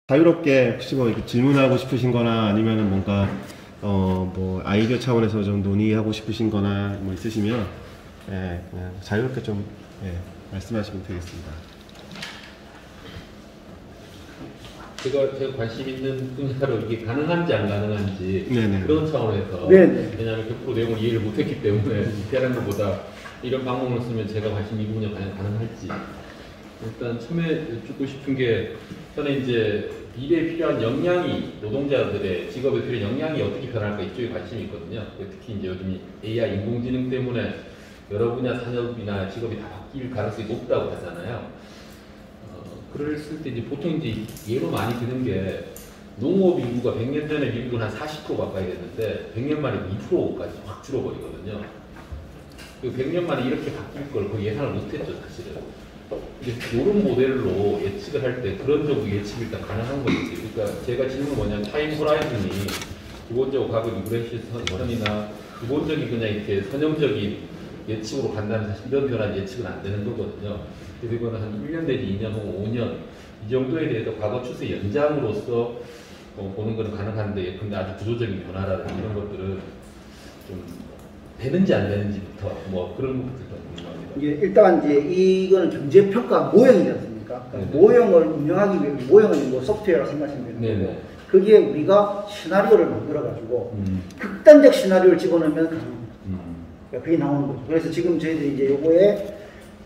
자유롭게 혹시 뭐 이렇게 질문하고 싶으신 거나 아니면은 뭔가 뭐 아이디어 차원에서 좀 논의하고 싶으신 거나 뭐 있으시면 예, 그냥 자유롭게 좀 예, 말씀하시면 되겠습니다. 제가 관심 있는 분야로 이게 가능한지 안 가능한지 네네. 그런 차원에서 네네. 왜냐하면 100% 내용을 이해를 못했기 때문에 디테일한 것보다 이런 방법을 쓰면 제가 관심 이 분야 과연 가능할지 일단 처음에 여쭙고 싶은 게 저는 이제 미래에 필요한 역량이 노동자들의 직업에 필요한 역량이 어떻게 변할까 이쪽에 관심이 있거든요. 특히 이제 요즘 AI 인공지능 때문에 여러 분야 산업이나 직업이 다 바뀔 가능성이 높다고 하잖아요. 그랬을 때 이제 보통 이제 예로 많이 드는 게 농업 인구가 100년 전에 미국은 한 40% 가까이 됐는데 100년 만에 2%까지 확 줄어버리거든요. 그 100년 만에 이렇게 바뀔 걸 거의 예상을 못했죠, 사실은. 이제 이런 모델로 예측을 할 때 그런 정도 예측이 일단 가능한 건지. 그러니까 제가 질문은 뭐냐면 타임 호라이즌이 기본적으로 과거 리그레시 선이나 기본적인 그냥 이렇게 선형적인 예측으로 간다면 사실 이런 변화는 예측은 안 되는 거거든요. 그래서 이거는 한 1년 내지 2년 혹은 5년 이 정도에 대해서 과거 추세 연장으로서 보는 건 가능한데 근데 아주 구조적인 변화라든지 이런 것들은 좀 되는지 안 되는지부터 뭐 그런 것들도 궁금합니다. 이게 일단 이제 이거는 경제평가 모형이지 않습니까? 그러니까 모형을 운영하기 위해 모형은 뭐 소프트웨어라고 생각하시면 되는 거고 거기에 우리가 시나리오를 만들어 가지고 극단적 시나리오를 집어넣으면 가능합니다. 그러니까 그게 나오는 거죠. 그래서 지금 저희들이 이제 요거에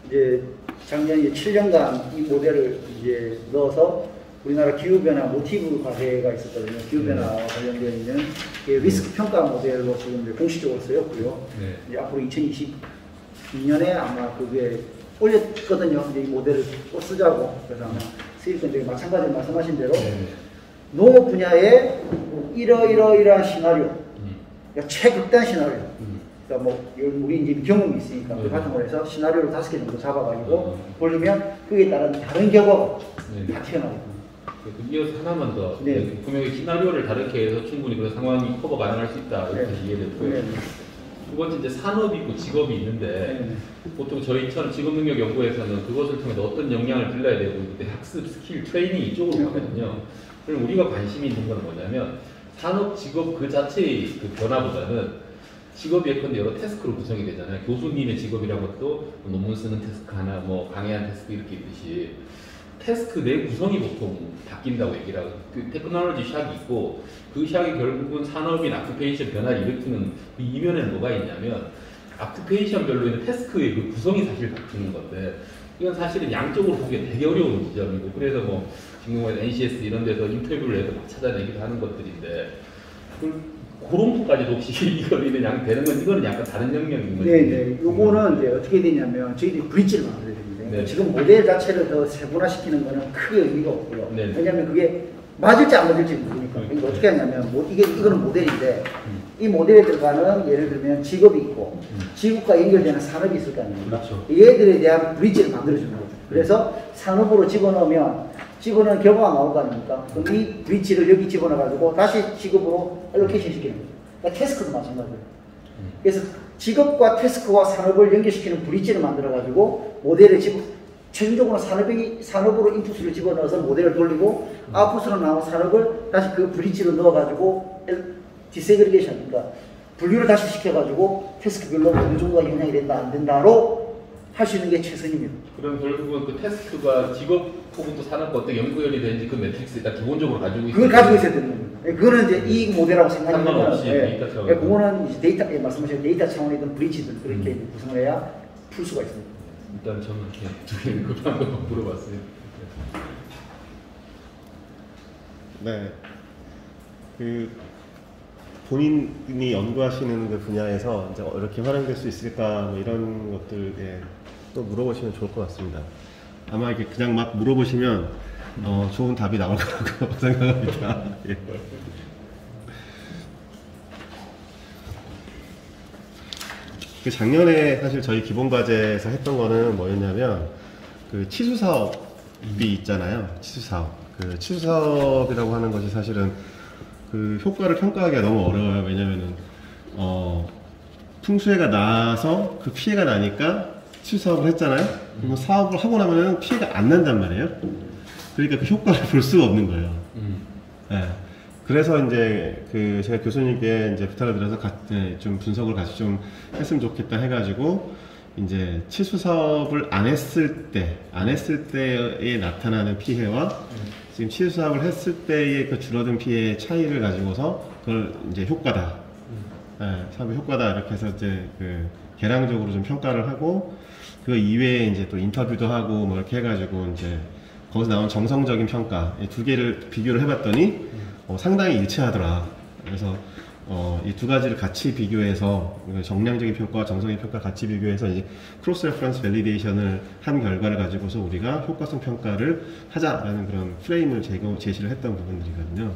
이제 작년 7년간 이 모델을 이제 넣어서 우리나라 기후변화 모티브 과제가 있었거든요. 기후변화와 관련되어 있는 리스크 평가 모델로 지금 이제 공식적으로 쓰였고요. 이제 앞으로 2022년에 아마 그게 올렸거든요. 이제 이 모델을 또 쓰자고. 그래서 아마 쓰일 건데 마찬가지로 말씀하신 대로 농업 분야에 이러이러이러한 시나리오, 그러니까 최극단 시나리오. 그러니까 뭐 우리 이제 경험이 있으니까 그 바탕으로 해서 시나리오를 5개 정도 잡아가지고 돌리면 그에 따른 다른 결과가 다 튀어나오고. 이어서 하나만 더 분명히 시나리오를 다르게 해서 충분히 그런 상황이 커버 가능할 수 있다 이렇게 이해됐고요. 두 번째 이제 산업이 있고 직업이 있는데 보통 저희처럼 직업능력연구에서는 그것을 통해서 어떤 역량을 길러야 되고 이때 학습, 스킬, 트레이닝 이쪽으로 가거든요. 그럼 우리가 관심이 있는 건 뭐냐면 산업, 직업 그 자체의 그 변화보다는 직업이 예컨대 여러 태스크로 구성이 되잖아요. 교수님의 직업이란 것도 논문 쓰는 태스크 하나, 뭐 강의한 태스크 이렇게 있듯이 태스크 내 구성이 보통 바뀐다고 얘기를 하고 그 테크놀로지 샥이 있고 그 샥이 결국은 산업인 아큐페이션 변화를 일으키는 그 이면에는 뭐가 있냐면 아큐페이션별로 있는 태스크의 그 구성이 사실 바뀌는 건데 이건 사실은 양쪽으로 보기에 되게 어려운 지점이고 그래서 뭐 지금 NCS 이런 데서 인터뷰를 해서 막 찾아내기도 하는 것들인데 그런 부분까지도 혹시 이거는 양 되는 건 이거는 약간 다른 영역인 거죠. 네네. 요거는 이제 어떻게 되냐면 저희들이 브릿지를 만들어야 되는데 지금 모델 자체를 더 세분화시키는 거는 크게 의미가 없고요. 왜냐하면 그게 맞을지 안 맞을지 모르니까. 그러니까 어떻게 하냐면 이거는 모델인데 이 모델에 들어가는 예를 들면 직업이 있고 직업과 연결되는 산업이 있을 거 아닙니까? 그렇죠. 얘들에 대한 브릿지를 만들어주는 거죠. 그래서 산업으로 집어넣으면 집어넣은 결과가 나올 거 아닙니까? 그럼 이 브릿지를 여기 집어넣어가지고 다시 직업으로 알로케이션 시키는 거죠. 그러니까 태스크도 마찬가지예요. 그래서 직업과 태스크와 산업을 연결시키는 브릿지를 만들어가지고 모델에 최종적으로 산업으로 인풋을 집어넣어서 모델을 돌리고 아웃풋으로 나온 산업을 다시 그 브릿지로 넣어가지고 디세그리게이션, 그러니까 분류를 다시 시켜가지고 태스크별로 어느 정도가 영향이 된다 안 된다로 할 수 있는 게 최선입니다. 그럼 결국은 그 태스크가 직업 혹은 또 산업과 어떤 연구연이 되는지 그 매트릭스 일단 기본적으로 가지고 그걸 가지고 있어야 되는 겁니다. 그거는 이제 이 모델하고 생각하면 상관없이 데이터 차원. 그거는 이제 데이터, 말씀하신 데이터 차원이든 브릿지든 그렇게 구성을 해야 풀 수가 있습니다. 일단 저는 그냥 두 개는 급한 거 물어봤어요. 네. 그 본인이 연구하시는 그 분야에서 이제 이렇게 활용될 수 있을까 뭐 이런 것들 또 물어보시면 좋을 것 같습니다. 아마 이렇게 그냥 막 물어보시면 좋은 답이 나올 거라고 생각합니다. 예. 그 작년에 사실 저희 기본과제에서 했던 거는 뭐였냐면 그 치수 사업이 있잖아요. 치수 사업. 그 치수 사업이라고 하는 것이 사실은 그 효과를 평가하기가 너무 어려워요. 왜냐면은 풍수해가 나서 그 피해가 나니까 치수 사업을 했잖아요. 그럼 사업을 하고 나면은 피해가 안 난단 말이에요. 그러니까 그 효과를 볼 수가 없는 거예요. 예. 그래서 이제 그 제가 교수님께 이제 부탁을 드려서 좀 분석을 같이 좀 했으면 좋겠다 해가지고 이제 치수 사업을 안 했을 때에 나타나는 피해와 지금 치수 사업을 했을 때의 그 줄어든 피해의 차이를 가지고서 그걸 이제 효과다, 사업의 효과다 이렇게 해서 이제 그 계량적으로 좀 평가를 하고 그 이외에 이제 또 인터뷰도 하고 뭐 이렇게 해가지고 이제 거기서 나온 정성적인 평가 이 두 개를 비교를 해봤더니 상당히 일치하더라. 그래서 이 두 가지를 같이 비교해서 정량적인 평가와 정성적인 평가 같이 비교해서 이제 크로스 레퍼런스 밸리데이션을 한 결과를 가지고서 우리가 효과성 평가를 하자라는 그런 프레임을 제시를 했던 부분들이거든요.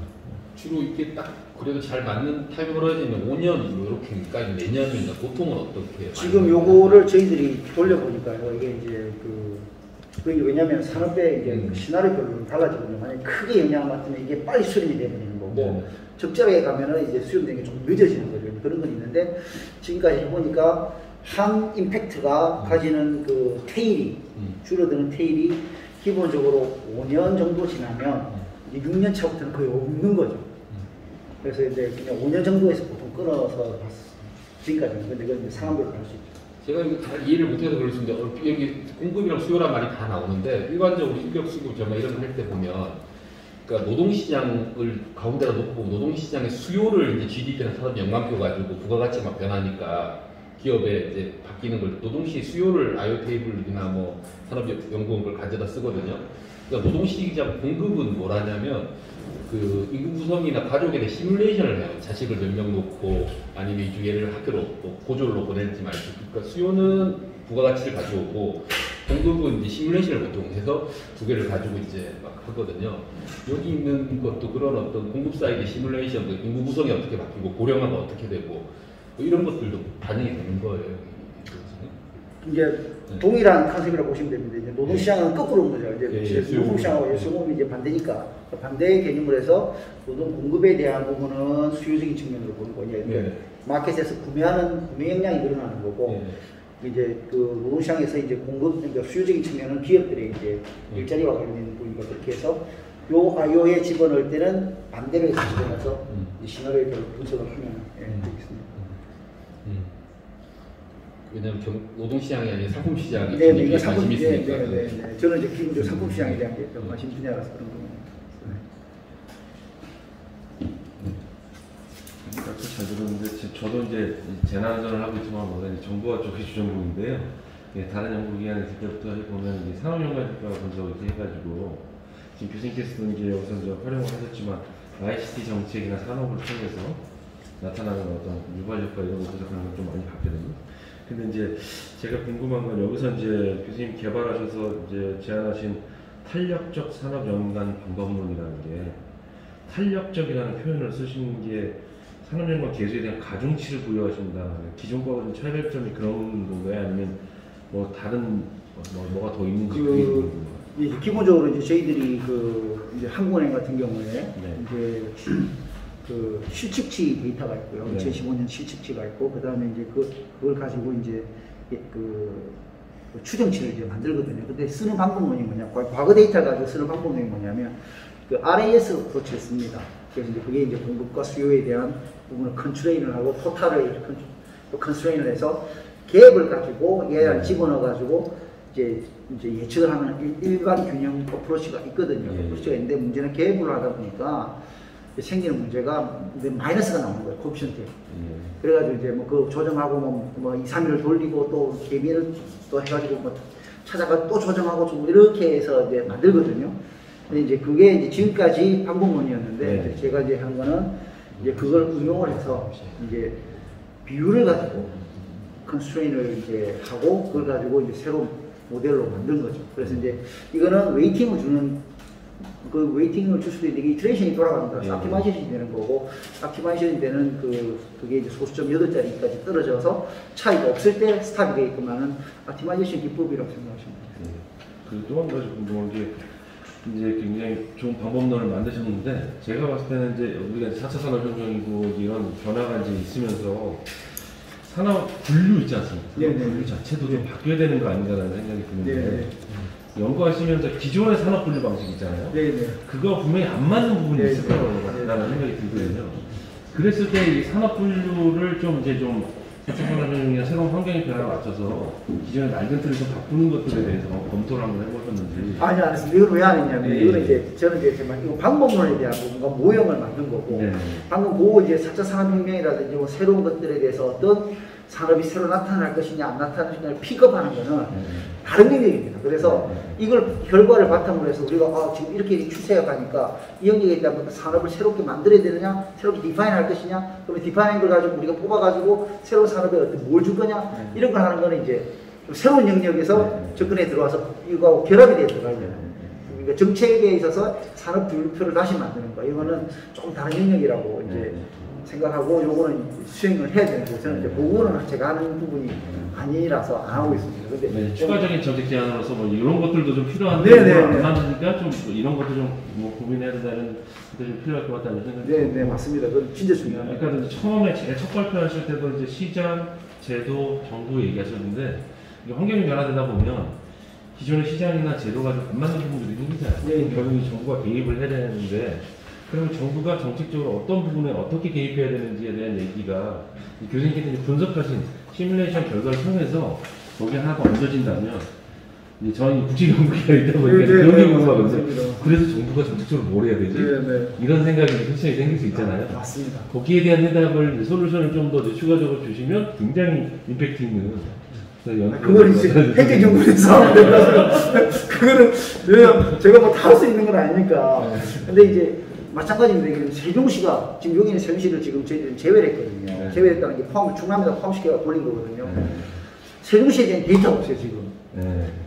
주로 이렇게 딱 그래도 잘 맞는 타이밍으로는 5년 뭐 이렇게니까 내년이니까 보통은 어떻게? 지금 요거를 저희들이 돌려보니까요. 이게 이제 그게 왜냐면 산업의 이제 시나리오별로 달라지거든요. 만약에 크게 영향을 받으면 이게 빨리 수렴이 되는 거고 네. 적절하게 가면은 이제 수렴되는 게 좀 늦어지는 거죠. 그런 건 있는데 지금까지 해보니까 한 임팩트가 가지는 그 테일이 줄어드는 테일이 기본적으로 5년 정도 지나면 이제 6년 차부터는 거의 없는 거죠. 그래서 이제 그냥 5년 정도에서 보통 끊어서 지금까지는 근데 그건 이제 상황별로 할 수 있죠. 제가 이거 잘 이해를 못해서 그럴 수 있는데 여기 공급이랑 수요란 말이 다 나오는데 일반적으로 인력 수급 정말 이런 거 할 때 보면 그러니까 노동시장을 가운데다 놓고 노동시장의 수요를 이제 GDP나 산업 연관표 가지고 부가가치만 변하니까 기업에 이제 바뀌는 걸 노동시 수요를 IO 테이블이나 뭐 산업연구원 걸 가져다 쓰거든요. 그러니까 노동시장 공급은 뭘 하냐면 그 인구 구성이나 가족에 대해 시뮬레이션을 해요. 자식을 몇 명 놓고 아니면 이 중에 얘를 학교로 또 고졸로 보낼지 말지. 그러니까 수요는 부가가치를 가져오고 공급은 이제 시뮬레이션을 보통 해서 두 개를 가지고 이제 막 하거든요. 여기 있는 것도 그런 어떤 공급 사이드 시뮬레이션, 그 인구 구성이 어떻게 바뀌고 고령화가 어떻게 되고 뭐 이런 것들도 반영이 되는 거예요. 이제 동일한 컨셉이라고 보시면 됩니다. 이제 노동시장은 거꾸로 온 거죠. 이제 노동시장하고 수요공급이 이제 반대니까 반대의 개념으로 해서 노동 공급에 대한 부분은 수요적인 측면으로 보는 거냐. 마켓에서 구매 역량이 늘어나는 거고 이제 그 노동시장에서 이제 그러니까 수요적인 측면은 기업들의 이제 일자리와 관련된 부분이니까 그렇게 해서 요 IO에 집어넣을 때는 반대로 해서 집어넣어서 시나리오에 분석을 하면 되겠습니다. 왜냐하면 노동시장이 아니라 상품시장이 이거 관심이 있으니까. 저는 이제 기본적으로 상품시장에 대한 게 좀 관심 분야라서 그런 거예요. 잘 들었는데 저도 이제 재난안전을 하고 있지만 정부와 쪽의 주정부인데요. 다른 연구기관에 때부터 해보면 산업연관평가 분석 이렇게 해가지고 지금 교수님께서도 이제 여기서 이제 활용을 하셨지만 ICT 정책이나 산업을 통해서 나타나는 어떤 유발 효과 이런 거 분석하는 걸 좀 많이 봤거든요. 근데 이제 제가 궁금한 건 여기서 이제 교수님 개발하셔서 이제 제안하신 탄력적 산업 연관 방법론이라는 게 탄력적이라는 표현을 쓰신 게 산업연관 개수에 대한 가중치를 부여하신다. 기존 거와 좀 차이점이 그런 건가요? 아니면 뭐 다른 뭐가 더 있는지 그게 궁금해요. 기본적으로 이제 저희들이 그 이제 한국은행 같은 경우에 이제 그 실측치 데이터가 있고요. 2015년 실측치가 있고 그 다음에 이제 그걸 가지고 이제 그 추정치를 이제 만들거든요. 근데 쓰는 방법론이 뭐냐? 과거 데이터 가지고 쓰는 방법론이 뭐냐면 그 RAS 어프로치를 씁니다. 그래서 이제 그게 이제 공급과 수요에 대한 부분을 컨트레인을 하고 토탈을 컨스트레인을 해서 갭을 가지고 얘를 집어넣어 가지고 이제 예측을 하는 일반 균형 어프로치가 있거든요. 어프로치가 있는데 문제는 갭을 하다 보니까 생기는 문제가 마이너스가 나오는 거예요. 코피션트. 그래가지고 이제 뭐 그 조정하고 뭐 2, 3일을 돌리고 또 개미를 또 해가지고 뭐 찾아가 또 조정하고 좀 이렇게 해서 이제 만들거든요. 근데 이제 그게 이제 지금까지 방법론이었는데 제가 이제 한 거는 이제 그걸 응용을 해서 이제 비율을 가지고 컨스트레인을 이제 하고 그걸 가지고 이제 새로운 모델로 만든 거죠. 그래서 이제 이거는 웨이팅을 주는 그 웨이팅을 줄 수도 있는데 이트레이션이 돌아가는 거라서 optimization이 되는 거고 optimization이 되는 그게 이제 소수점 8자리까지 떨어져서 차이가 없을 때 스탑이 되게끔하는 optimization 기법이라고 생각하시면 됩니다. 그리고 또 한 가지 궁금한 게 이제 굉장히 좋은 방법론을 만드셨는데 제가 봤을 때는 이제 우리가 4차 산업혁명이고 이런 변화가 이제 있으면서 산업 분류 있지 않습니까? 분류 자체도 좀 바뀌어야 되는 거 아닌가라는 생각이 드는데 연구하시면서 기존의 산업 분류 방식 있잖아요. 네네. 그거 분명히 안 맞는 부분이 네, 있을 네. 거라는 생각이 들거든요. 그랬을 때 이 산업 분류를 좀 이제 좀 세차산업이나 새로운 환경의 변화에 맞춰서 기존의 낡은 틀을 좀 바꾸는 것들에 대해서 검토를 한번 해보셨는지. 아니요, 안 했습니다. 이걸 왜 안 했냐면, 네. 이거는 이제, 저는 이제 정말 이거 방법론에 대한 뭔가 모형을 만든 거고, 네. 방금 그 이제 4차 산업혁명이라든지 뭐 새로운 것들에 대해서 어떤 산업이 새로 나타날 것이냐, 안 나타날 것이냐를 픽업하는 거는 다른 영역입니다. 그래서 이걸 결과를 바탕으로 해서 우리가 지금 이렇게 추세가 가니까 이 영역에 있다면 산업을 새롭게 만들어야 되느냐, 새롭게 디파인 할 것이냐, 그러면 디파인한 걸 가지고 우리가 뽑아가지고 새로운 산업에 어떤 뭘 줄 거냐, 이런 걸 하는 거는 이제 새로운 영역에서 접근에 들어와서 이거하고 결합이 되어 들어가야 되는 그러니까 정책에 있어서 산업 분류표를 다시 만드는 거, 이거는 조금 다른 영역이라고 이제 생각하고 요거는 수행을 해야 되는 거고, 저는 이제 그거는 제가 하는 부분이 아니라서 안 하고 있습니다. 근데 네, 추가적인 정책 제안으로서 뭐 이런 것들도 좀 필요한데 네네. 안 맞으니까 좀 이런 것도 좀 뭐 고민해야 된다는 것도 좀 필요할 것 같다는 생각이 네, 맞습니다. 그건 진짜 중요합니다. 그러니까 처음에 제일 첫 발표하실 때도 이제 시장, 제도, 정부 얘기하셨는데 이게 환경이 변화되다 보면 기존의 시장이나 제도가 좀 안 맞는 부분들이 생기잖아요. 네. 결국 정부가 개입을 해야 되는데 그러면 정부가 정책적으로 어떤 부분에 어떻게 개입해야 되는지에 대한 얘기가 교수님께서 분석하신 시뮬레이션 결과를 통해서 거기에 하나 더 얹어진다면 이제 저희 국제연구기가 있다 보니까 그런 게 궁금하거든요. 그래서 정부가 정책적으로 뭘 해야 되지? 이런 생각이 솔직히 생길 수 있잖아요. 맞습니다. 거기에 대한 해답을, 솔루션을 좀 더 추가적으로 주시면 굉장히 임팩트 있는 그건 이제 행정정부에서 하면 되라서 그거는 왜냐면 제가 뭐 다 할 수 있는 건 아니니까. 근데 이제 마찬가지입니다. 세종시가 지금 여기는 세종시를 지금 저희들은 제외를 했거든요. 네. 제외했다는 게 충남에다 포함시켜 돌린 거거든요. 세종시에 대한 데이터가 없어요 지금.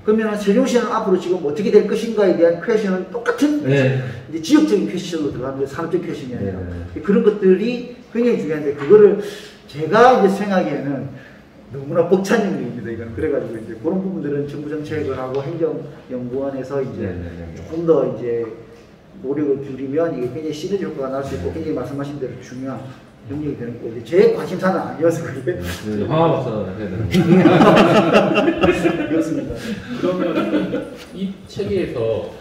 그러면 세종시는 앞으로 지금 어떻게 될 것인가에 대한 퀘션은 똑같은 이제 지역적인 퀘션으로 들어가는 거예요. 산업적 퀘션이 아니라. 그런 것들이 굉장히 중요한데 그거를 제가 이제 생각에는 너무나 벅찬 영역입니다. 이건 그래가지고 이제 그런 부분들은 정부 정책을 하고 행정연구원에서 이제 조금 더 이제 노력을 기울이면 이게 굉장히 시너지 효과가 날 수 있고 굉장히 말씀하신 대로 중요한 영역이 되는 거고 제 관심사는 아니어서 그게 화학박사 해야 되는 그렇습니다. 그러면 이 체계에서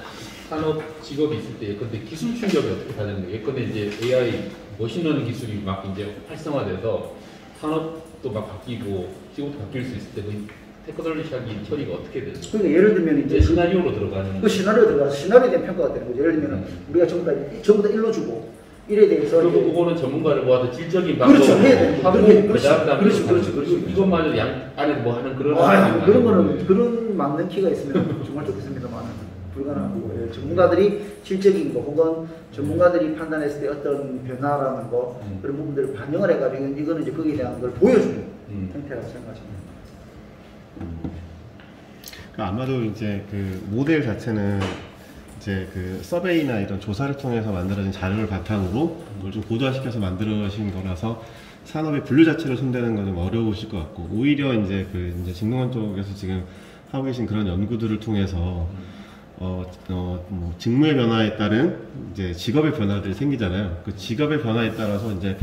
산업 직업이 있을 때 예컨대 기술 충격이 어떻게 받는 거예요? 예컨대 이제 AI 머신러닝 기술이 막 이제 활성화돼서 산업도 막 바뀌고 직업도 바뀔 수 있을 때 그 테크놀로지학이 처리가 어떻게 되죠? 그러니까 예를 들면 이제 시나리오로 들어가는 그 시나리오 들어가서 시나리오에 대한 평가가 되는 거죠. 예를 들면 우리가 전부 다 일로 주고 일에 대해서 그리고 그거는 전문가를 모아서 질적인 방법으로 그렇죠. 해야 돼요. 하고 그렇죠. 이것마저 양 안에 뭐 하는 그런 그런 거는 그런 맞는 키가 있으면 정말 좋겠습니다만 불가능하고 전문가들이 실적인 거 혹은 전문가들이 판단했을 때 어떤 변화라는 거 그런 부분들을 반영을 해가지고 이거는 이제 거기에 대한 걸 보여주는 형태라고 생각하십니다. 아마도 이제 그 모델 자체는 이제 그 서베이나 이런 조사를 통해서 만들어진 자료를 바탕으로 그걸 좀 고도화시켜서 만들어진 거라서 산업의 분류 자체를 손대는 건 좀 어려우실 것 같고 오히려 이제 그 이제 직능원 쪽에서 지금 하고 계신 그런 연구들을 통해서 뭐 직무의 변화에 따른 이제 직업의 변화들이 생기잖아요. 그 직업의 변화에 따라서 이제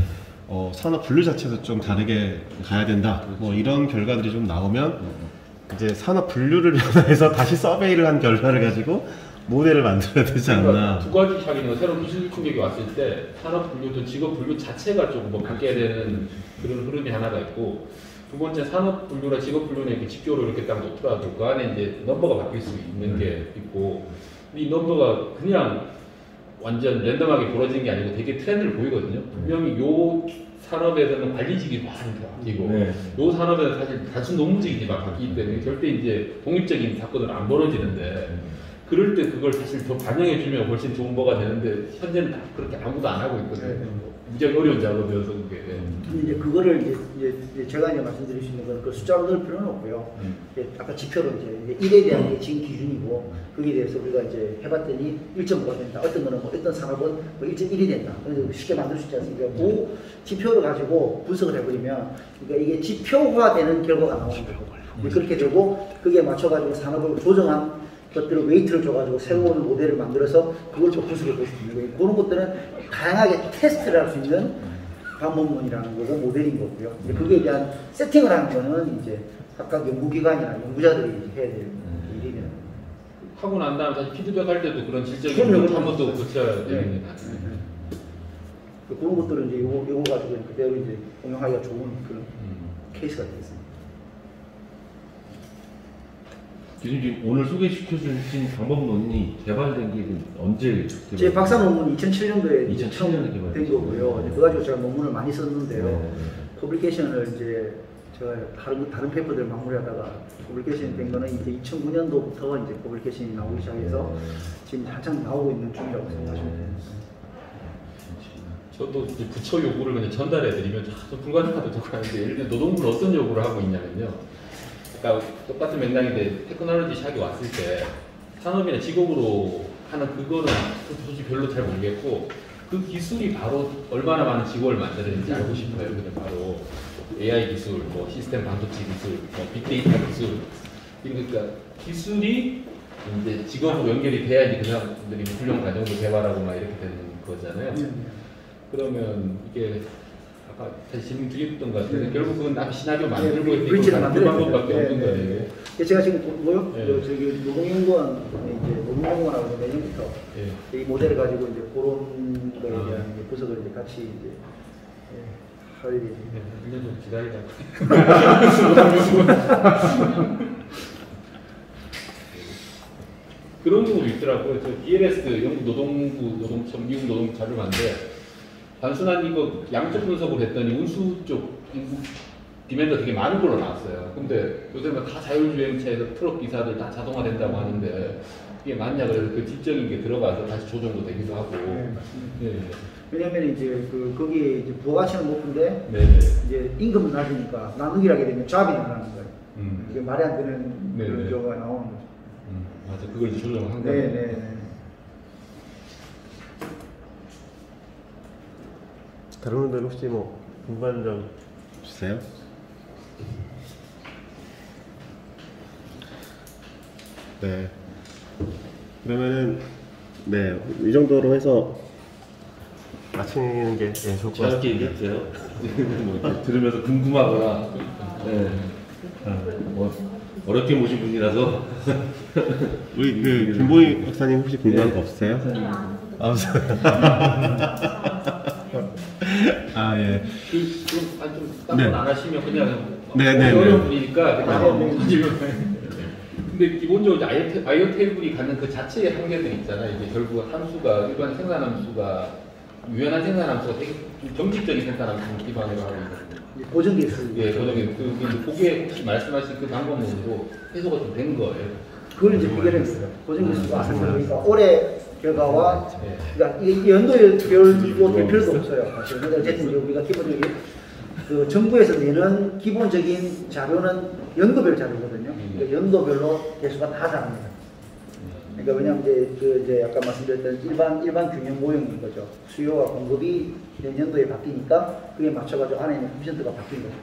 산업 분류 자체도 좀 다르게 가야 된다. 뭐 이런 결과들이 좀 나오면 이제 산업 분류를 변화해서 다시 서베이를 한 결과를 가지고 모델을 만들어야 되지 않나. 그러니까 두 가지 차이는 새로운 기술 충격이 왔을 때 산업 분류도 직업 분류 자체가 조금 뭐 바뀌어야 되는 그런 흐름이 하나가 있고 두 번째 산업 분류나 직업 분류는 이렇게 지표로 이렇게 딱 놓더라도 그 안에 이제 넘버가 바뀔 수 있는 게 있고 이 넘버가 그냥 완전 랜덤하게 벌어지는 게 아니고 되게 트렌드를 보이거든요. 분명히 요 산업에서는 관리직이 막 바뀌고 요 산업에서는 사실 단순 농무직이 막 바뀌기 때문에 절대 이제 독립적인 사건은 안 벌어지는데 그럴 때 그걸 사실 더 반영해주면 훨씬 좋은 거가 되는데 현재는 그렇게 아무도 안 하고 있거든요. 무지하게 어려운 작업이어서 그게. 이제 그거를 이제 제가 이제 말씀드릴 수 있는 건 그 숫자로 넣을 필요는 없고요. 아까 지표로 이제 1에 대한 게 지금 기준이고 거기에 대해서 우리가 이제 해봤더니 1.5가 된다. 어떤 거는 뭐 어떤 산업은 뭐 1.1이 된다. 그래서 쉽게 만들 수 있지 않습니까? 그 지표를 가지고 분석을 해버리면 그러니까 이게 지표화되는 결과가 나오는 거고 그렇게 되고 거기에 맞춰가지고 산업을 조정한 것들을 웨이트를 줘가지고 새로운 모델을 만들어서 그걸 또 분석해 볼 수 있는 거예요. 그런 것들은 다양하게 테스트를 할 수 있는 방법론이라는 거고 모델인 거고요. 이제 거기에 대한 세팅을 하는 거는 이제 각각 연구기관이나 연구자들이 이제 해야 될 일이면 하고 난 다음에 다시 피드백 할 때도 그런 질적인 그럼요, 것 한 번 더 고쳐야 네. 되는 게 그런 것들은 이제 요거 가지고 그대로 이제 응용하기가 좋은 그런 케이스가 되겠습니다. 교수님 지금 오늘 소개시켜 주신 방법론이 개발된 게 언제 제 박사 논문 2007년도에 2007년에 처음 개발됐죠. 된 거고요. 이제 그거 가지고 제가 논문을 많이 썼는데요. 네. 퍼블리케이션을 이제 제가 다른 페이퍼들 마무리하다가 퍼블리케이션이 된 거는 이제 2009년도부터 이제 퍼블리케이션이 나오기 시작해서 지금 한창 나오고 있는 중이라고 생각하시면 됩니다. 저도 이제 부처 요구를 그냥 전달해 드리면 좀 불가능하다고 하는데 예를 들어 노동부는 어떤 요구를 하고 있냐면요. 그러니까 똑같은 맥락인데 테크놀로지 샥이 왔을 때 산업이나 직업으로 하는 그거는 솔직히 별로 잘 모르겠고 그 기술이 바로 얼마나 많은 직업을 만드는지 알고 싶어요. 그냥 바로 AI 기술, 뭐 시스템 반도체 기술, 뭐 빅데이터 기술 그러니까 기술이 이제 직업으로 연결이 돼야지 그 사람들이 훌륭한 가정도 개발하고 막 이렇게 되는 거잖아요. 그러면 이게 아까 다시 질문 드렸던 것 같아요. 결국 그건 남 시나리오 만들고 있는 그 방법밖에 없는 거예요. 제가 지금 뭐요? 네. 저기 노동연구원 이제 노동연구원하고 내년부터 이 모델을 가지고 이제 그런 거에 대한 이제 분석을 이제 같이 이제 할 예정입니다. 1년 좀 기다리다가. 그런 경우도 있더라고요. 저 DLS 영국 노동부 노동청 미국 노동 자료를 봤는데 단순한 이거 양적 분석을 했더니 운수 쪽 인구 디맨드가 되게 많은 걸로 나왔어요. 근데 요새는 다 자율주행차에서 트럭 기사들 다 자동화된다고 하는데 이게 맞냐 그래서 그 지적인 게 들어가서 다시 조정도 되기도 하고. 네. 왜냐면 이제 거기에 이제 부가가치는 높은데 네. 이제 임금은 낮으니까 나누기를 하게 되면 잡이 늘어나는 거예요. 이게 말이 안 되는 그런 네네. 경우가 나오는 거죠. 맞아, 그걸 이제 조정한 거예요. 네네. 다른 분들 혹시 뭐 궁금한 점 주세요? 네. 그러면은 네, 이 정도로 해서 마치는 게 좋을 것 짧게 같습니다. 얘기했어요. 뭐 이렇게 들으면서 궁금하거나 네. 뭐 어렵게 모신 분이라서 우리 그 김보희 박사님 혹시 궁금한 거 없으세요? 아, 아 예. 좀 딴 건 안 하시면 그냥 네네. 어려운 분이니까 그냥 네. 근데 기본적으로 아이오 테이블이 갖는 그 자체의 한계들이 있잖아요. 이제 결국 함수가 일반 생산 함수가 유연한 생산 함수가 되게 좀 정직적인 생산 함수를 기반으로 하고 있거든요. 보정기 있어요. 예, 고정이 그게 혹시 말씀하신 그 방법론으로 해소가 좀 된 거예요. 그걸 이제 비교했어요. 보정기 수가 그러니까 올해 결과와 네. 그러니까 이 연도별로 될 필요도 없어요. 사실. 근데 어쨌든 이제 우리가 기본적인 그 정부에서 내는 기본적인 자료는 연도별 자료거든요. 그러니까 연도별로 개수가 다 다릅니다. 그러니까 왜냐하면 이제 아까 말씀드렸던 일반 균형 모형인 거죠. 수요와 공급이 내년도에 바뀌니까 그에 맞춰가지고 안에 있는 퍼센트가 바뀐 거죠.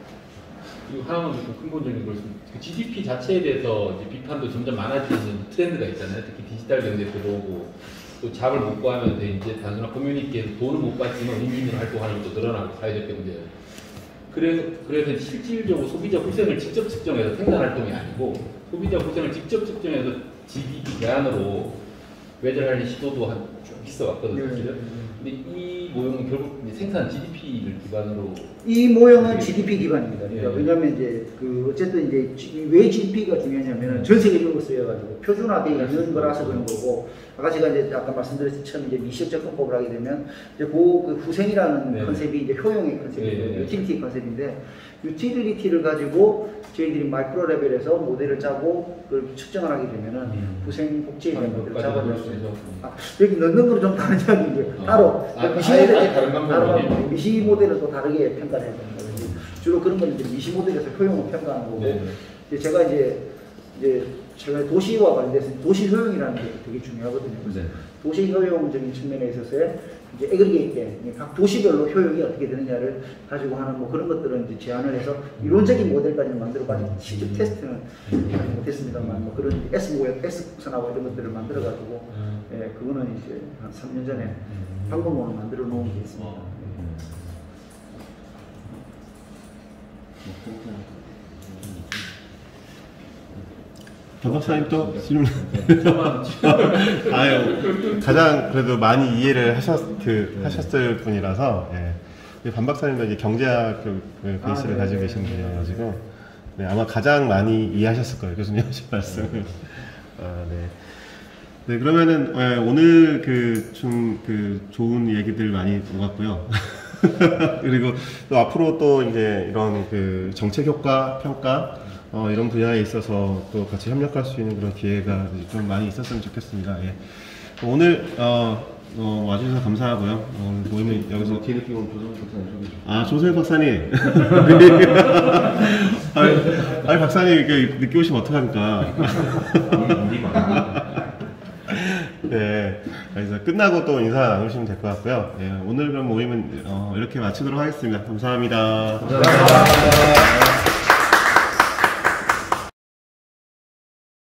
그리고 하나만 좀 근본적인 걸 그 GDP 자체에 대해서 이제 비판도 점점 많아지는 트렌드가 있잖아요. 특히 디지털 경제 들어오고 또 잡을 못 구하면 이제 단순한 커뮤니티에서 돈을 못 받지만 인민으로 활동하는 것도 늘어나고 사회적 경제. 그래서 실질적으로 소비자 후생을 직접 측정해서 생산 활동이 아니고 소비자 후생을 직접 측정해서 GDP 제한으로 외절하는 시도도 쭉 있어 왔거든요. 근데 이 모형은 결국 이제 생산 GDP를 기반으로 이 모형은 GDP 기반입니다. 그러니까 예. 왜냐하면 이제 어쨌든 이제 왜 GDP가 중요하냐면은 전 세계적으로 쓰여가지고 표준화되어 있는 거라서 그런 거고 아까 제가 이제 아까 말씀드렸을 처음 이제 미시적 접근법을 하게 되면 이제 그 후생이라는 네. 컨셉이 이제 효용의 컨셉이고 네. 유틸리티 컨셉인데 유틸리티를 가지고 저희들이 마이크로 레벨에서 모델을 짜고 그걸 측정을 하게 되면은 후생 복지에 대한 모델을 잡아낼 수 있어요. 여기 넣는 거는 좀 다른 이야기인데 따로 미시 아예 모델 다른 방법이네요. 미시 모델은 또 다르게 평가를 해야 되는 거예요. 주로 그런 건 이제 미시 모델에서 효용을 평가하는 거고 네. 이제 제가 이제 최근에 도시와 관련돼서 도시 효용이라는 게 되게 중요하거든요. 네. 도시 효용적인 측면에 있어서의 이제 에그리게이트 때 각 도시별로 효용이 어떻게 되느냐를 가지고 하는 뭐 그런 것들은 이제 제안을 해서 이론적인 모델까지는 만들어가지고 실제 테스트는 아직 못했습니다만 뭐 그런 S 모양, S 곡선하고 이런 것들을 만들어가지고 예, 그거는 이제 한 3년 전에 방법론을 만들어 놓은 게 있습니다. 박 박사님 또 질문. 저만 아유, 가장 그래도 많이 이해를 하셨을 분이라서, 예. 반 박사님도 이제 경제학 베이스를 네. 가지고 계신 분이어가지고, 네, 아마 가장 많이 이해하셨을 거예요, 교수님 하신 말씀을. 네. 네, 그러면은, 오늘 좋은 얘기들 많이 오갔고요. 그리고 또 앞으로 또 이제 이런 정책 효과, 평가, 이런 분야에 있어서 또 같이 협력할 수 있는 그런 기회가 좀 많이 있었으면 좋겠습니다. 예. 오늘, 와주셔서 감사하고요. 오늘 모임은 여기서. 뒤늦게 조선 박사님 소개 좀. 아, 조세혁 박사님. 아니, 박사님, 이렇게 늦게 오시면 어떡합니까? 네. 그래서 끝나고 또 인사 나누시면 될 것 같고요. 예, 오늘 그럼 모임은 이렇게 마치도록 하겠습니다. 감사합니다. 감사합니다.